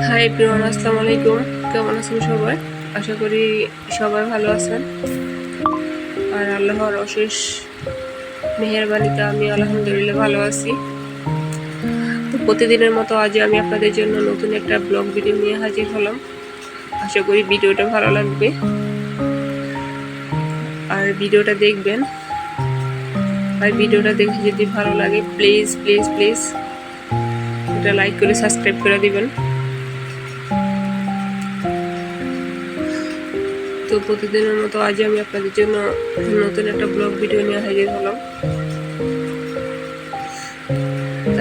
Hi everyone, আসসালামু আলাইকুম। কেমন আছেন সবাই? আশা করি সবাই ভালো আছেন। আর আল্লাহর অশেষ মেহেরবানিতে আমি আলহামদুলিল্লাহ ভালো আছি। তো প্রতিদিনের মতো আজ আমি আপনাদের জন্য নতুন একটা ব্লগ ভিডিও নিয়ে হাজির হলাম। আশা করি ভিডিওটা ভালো লাগবে আর ভিডিওটা দেখবেন। আর ভিডিওটা দেখে যদি ভালো লাগে প্লিজ প্লিজ প্লিজ এটা লাইক করে সাবস্ক্রাইব করে দিবেন। তো প্রতিদিনের মতো আজ আমি আপনাদের জন্য নতুন একটা ব্লগ ভিডিও নিয়ে হাজির হলাম।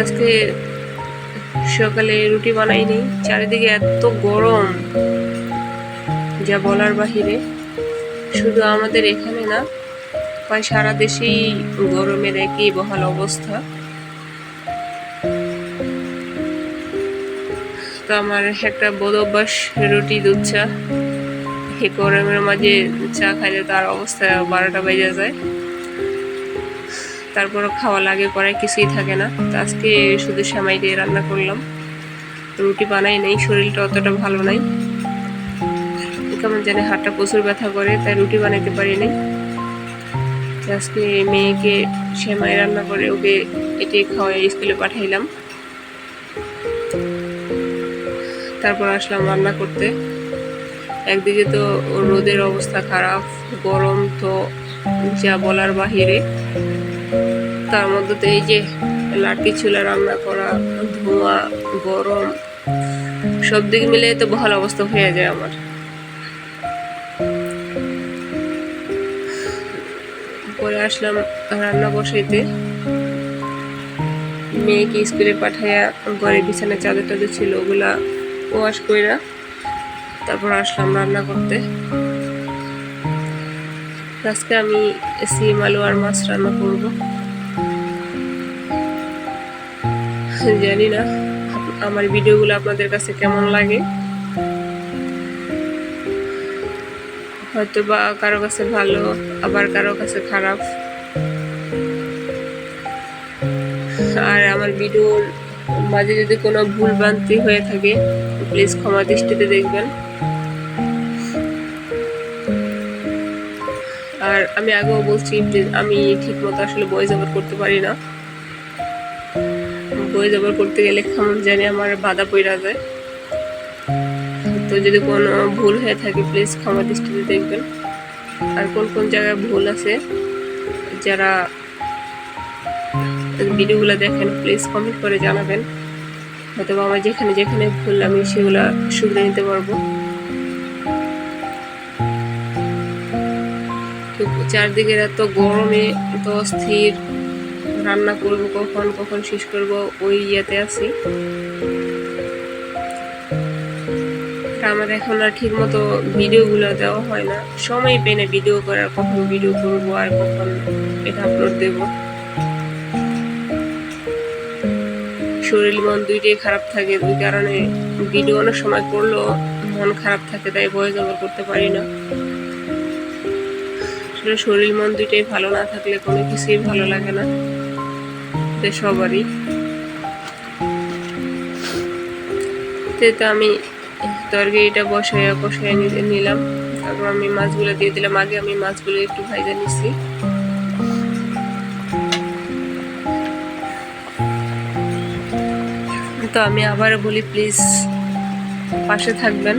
আজকে সকালে রুটি বানাইনি, চারিদিকে এত গরম যা বলার বাহিরে। শুধু আমাদের এখানে না, প্রায় সারা দেশেই গরমের একই বহাল অবস্থা। তো আমার একটা বদ অভ্যাস রুটি দুধ চা। এই গরমের মাঝে চা খাইলে তার অবস্থা 12টা বেজে যায়, তারপরও খাওয়া লাগে পরে কিছুই থাকে না। তো আজকে শুধু সেমাই দিয়ে রান্না করলাম, রুটি বানাই নাই, শরীরটা অতটা ভালো নাই, কেমন জানি হাতটা প্রচুর ব্যথা করে, তাই রুটি বানাইতে পারিনি। আজকে মেয়েকে সেমাই রান্না করে ওকে এটি খাওয়াই স্কুলে পাঠাইলাম। তারপর আসলাম রান্না করতে। একদিকে তো রোদের অবস্থা খারাপ, গরম তো যা বলার বাহিরে, তার মধ্যে তো এই যে লাঠি চুলা রান্না করা, ধোঁয়া, গরম, সব দিক মিলে তো ভালো অবস্থা হয়ে যায় আমার। পরে আসলাম রান্না বসাইতে, মেয়েকে স্কুলে পাঠাইয়া ঘরে বিছানা চাদর টাদর ছিল ওগুলা ওয়াশ কইরা তারপর আসলাম রান্না করতে। আজকে আমি সিম আলু আর মাছ রান্না করব। জানি না আমার ভিডিওগুলো আপনাদের কাছে কেমন লাগে, হয়তো বা কারো কাছে ভালো, আবার কারো কাছে খারাপ। আর আমার ভিডিওর মাঝে যদি কোনো ভুল ভ্রান্তি হয়ে থাকে প্লিজ ক্ষমা দৃষ্টিতে দেখবেন। আর আমি আগেও বলছি যে আমি ঠিক মতো আসলে ভয়েস ওভার করতে পারি না। ভয়েস ওভার করতে গেলে কেমন জানি আমার বাধা পড়া যায়। তো যদি কোনো ভুল হয়ে থাকে প্লিজ ক্ষমা দৃষ্টিতে দেখবেন। আর কোন কোন জায়গায় ভুল আছে যারা ভিডিওগুলো দেখেন প্লিজ কমেন্ট করে জানাবেন, হয়তো আমার যেখানে যেখানে ভুল আমি সেগুলা শুধরে নিতে পারবো। চারদিকের এত গরমে তো অস্থির, রান্না করবো কখন কখন শেষ করবো ওই ইয়েতে আছি। আমার এখন আর ঠিক মতো ভিডিওগুলো দেওয়া হয় না, সময় পেয়ে না ভিডিও করার, কখন ভিডিও করবো আর কখন এটা আপলোড দেব। শরীর মন দুইটাই খারাপ থাকে, ওই কারণে ভিডিও অনেক সময় করলেও মন খারাপ থাকে, তাই ভয়েস ওভার করতে পারি না। আসলে শরীর মন দুইটাই ভালো না থাকলে কোনো কিছুই ভালো লাগে না, সবারই। তো আমি তরকারিটা বসাইয়া নিলাম, তারপর আমি মাছগুলো দিয়ে দিলাম। আগে আমি মাছগুলো একটু ভাজা নিচ্ছি। তো আমি আবার বলি প্লিজ পাশে থাকবেন।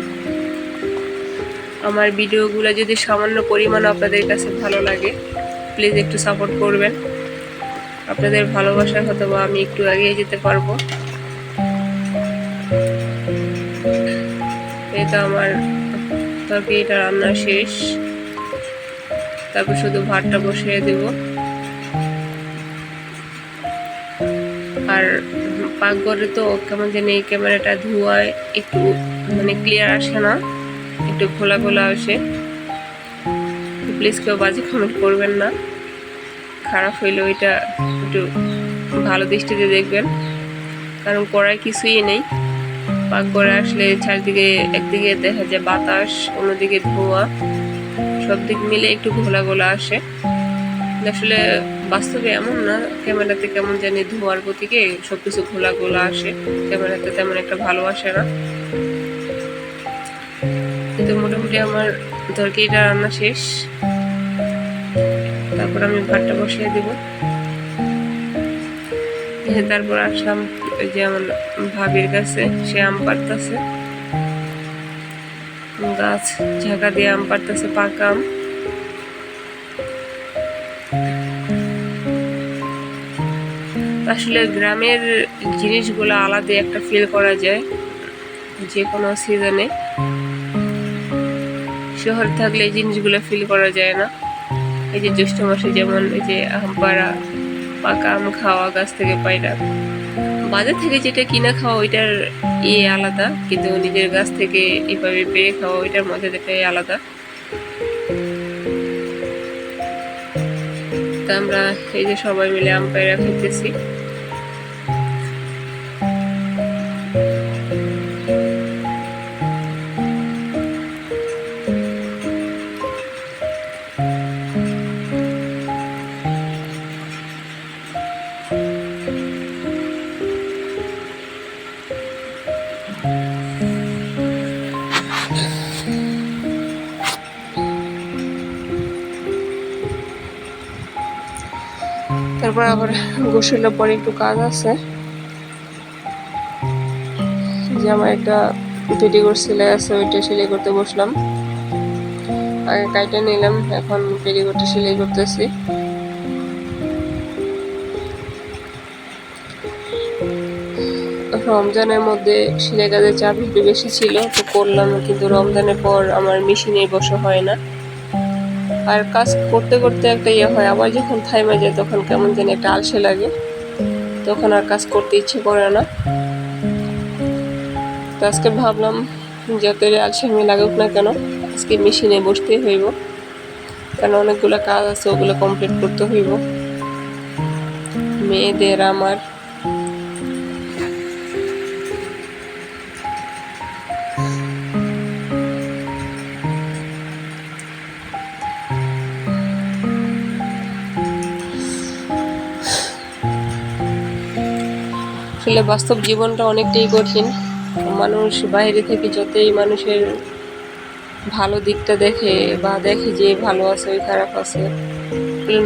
আমার ভিডিওগুলো যদি সামান্য পরিমাণ আপনাদের কাছে ভালো লাগে প্লিজ একটু সাপোর্ট করবেন। আপনাদের ভালোবাসায় হয়তো বা আমি একটু এগিয়ে যেতে পারবো। এই তো আমার তরকারিটা রান্না শেষ, তারপর শুধু ভাতটা বসিয়ে দেব। আর পাকঘরে তো কেমন জানি এই ক্যামেরাটা ধোঁয়ায় একটু মানে ক্লিয়ার আসে না, একটু খোলা খোলা আসে। প্লিজ কেউ বাজে কমেন্ট করবেন না, খারাপ হইলে ওইটা একটু ভালো দৃষ্টিতে দেখবেন, কারণ করার কিছুই নেই। পাকঘরে আসলে চারদিকে একদিকে দেখা যায় বাতাস, অন্যদিকে ধোঁয়া, সব দিক মিলে একটু ঘোলা ঘোলা আসে। আসলে বাস্তবে এমন না, ক্যামেরাতে কেমন জানি ধোয়ার গতিকে সবকিছু ঘোলা ঘোলা আসে, ক্যামেরাতে তেমন একটা ভালো আসে না। কিন্তু মোটামুটি আমার তরকারিটা রান্না শেষ। তারপর আমি ভাতটা বসিয়ে দেব। তারপর আসলাম ওই যে আমার ভাবির কাছে, সে আম পাড়তেছে, গাছ ঝাঁকা দিয়ে আম পাড়তেছে, পাকা আম। আসলে গ্রামের জিনিসগুলো আলাদা একটা ফিল করা যায় যে কোনো সিজনে। শহর থাকলে এই জিনিসগুলো ফিল করা যায় না। এই যে জ্যৈষ্ঠ মাসে যেমন এই যে আম পাড়া, পাকা আম খাওয়া গাছ থেকে পাইরা, বাজার থেকে যেটা কিনা খাওয়া ওইটার আলাদা, কিন্তু নিজের গাছ থেকে এভাবে পেরে খাওয়া ওইটার মজাটাই আলাদা। তা আমরা এই যে সবাই মিলে আম পাড়া খেতেছি। তারপর আবার গোসলের পরে একটু কাজ আছে, যে আমার একটা পেটিকোট সেলাই আছে, ওইটা সেলাই করতে বসলাম। আগে কাইটা নিলাম, এখন পেটিকোটটা সেলাই করতেছি। রমজানের মধ্যে সেলাই কাজের চাপ একটু বেশি ছিল, তো করলাম, কিন্তু রমজানের পর আমার মেশিনে বসা হয় না। আর কাজ করতে করতে একটা হয়, আবার যখন থাইমা যায় তখন কেমন যেন একটা আলসে লাগে, তখন আর কাজ করতে ইচ্ছে করে না। তো আজকে ভাবলাম যতই আলসেমি লাগুক না কেন, আজকে মেশিনে বসতেই হইব, কারণ অনেকগুলো কাজ আছে, ওগুলো কমপ্লিট করতে হইব মেয়েদের আমার। আসলে বাস্তব জীবনটা অনেকটাই কঠিন। মানুষ বাইরে থেকে যতই মানুষের ভালো দিকটা দেখে বা দেখে যে ভালো আছে ওই খারাপ আছে,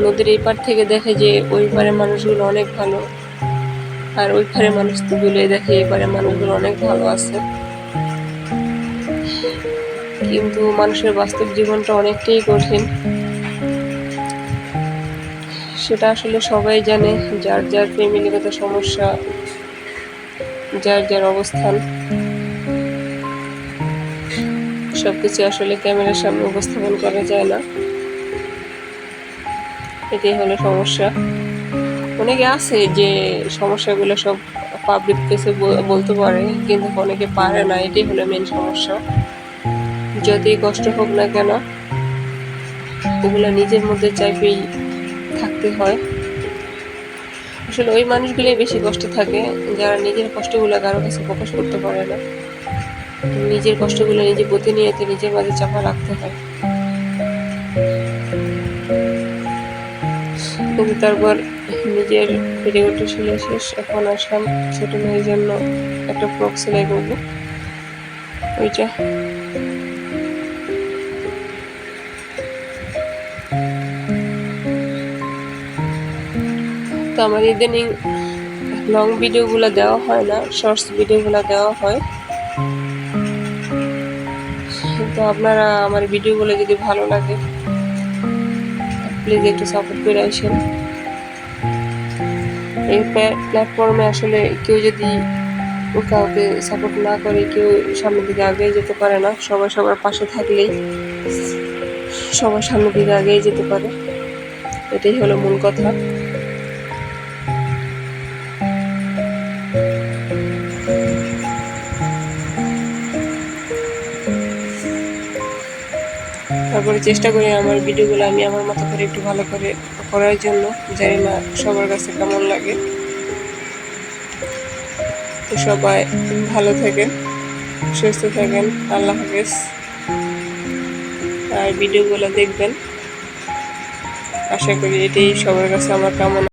নদীর এই পার থেকে দেখে যে ওই পারে মানুষগুলো অনেক ভালো, আর ওই পারে মানুষগুলো দেখে এই পারে মানুষগুলো অনেক ভালো আছে। কিন্তু মানুষের বাস্তব জীবনটা অনেকটাই কঠিন, সেটা আসলে সবাই জানে। যার যার ফ্যামিলিগত সমস্যা, যার যার অবস্থান, সবকিছু আসলে ক্যামেরার সামনে উপস্থাপন করা যায় না, এটাই হলো সমস্যা। অনেকে আছে যে সমস্যাগুলো সব পাবলিক প্লেসে বলতে পারে, কিন্তু অনেকে পারে না, এটাই হলো মেন সমস্যা। যতই কষ্ট হোক না কেন, ওগুলো নিজের মধ্যে চাইপেই থাকতে হয়। আসলে ওই মানুষগুলোই বেশি কষ্ট থাকে, যারা নিজের কষ্টগুলো কারো কাছে প্রকাশ করতে পারে না। নিজের কষ্টগুলো নিজে প্রতিনিয়ত নিজের মাঝে চাপা রাখতে হয়। কিন্তু তারপর নিজের পেটিকোটটা সেলাই শেষ, এখন আসলাম ছোট মেয়ের জন্য একটা ফ্রক সেলাই করবো, ওইটা। তো আমার ইদানিং লং ভিডিওগুলো দেওয়া হয় না, শর্টস ভিডিওগুলো দেওয়া হয়। তো আপনারা আমার ভিডিওগুলো যদি ভালো লাগে প্লিজ একটু সাপোর্ট করে আসেন। এই প্ল্যাটফর্মে আসলে কেউ যদি কাউকে সাপোর্ট না করে, কেউ সামনের দিকে আগিয়ে যেতে পারে না। সবাই সবার পাশে থাকলেই সবার সামনের দিকে আগিয়ে যেতে পারে, এটাই হলো মূল কথা। তারপরে চেষ্টা করি আমার ভিডিওগুলো আমি আমার মতো করে একটু ভালো করে করার জন্য, জানি না সবার কাছে কেমন লাগে। তো সবাই ভালো থাকেন, সুস্থ থাকেন, আল্লাহ হাফেজ। আর ভিডিওগুলো দেখবেন। আশা করি এটাই সবার কাছে আমার কামনা।